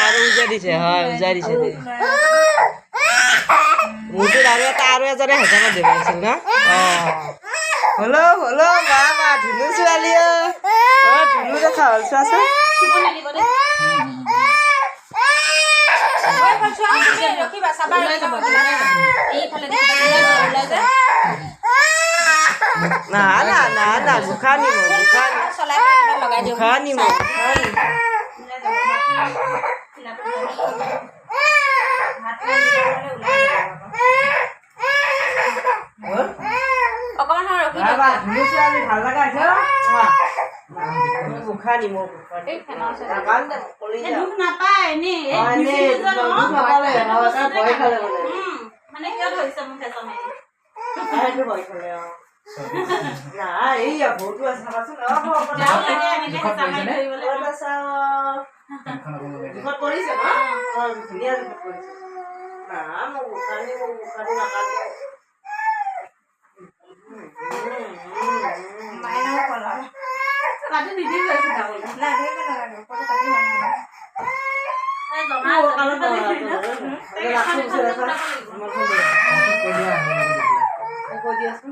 আৰু উজাই দিছে হয় উজাই দিছে মোৰটোত আৰু এজনে হেঁচামত দিব আছিল ন হ'লেও মা ধুনু ছোৱালী ধুনু দেখা হ'ল চোৱাচোন না মুখা নিম ভাল লগা মুখা নিম বহুতো আছে চাবাচোন জোখত পৰিছে ন ধুনীয়া জোখত পৰিছে না মোক মুখানি নাকান্দে কৈ দিয়াচোন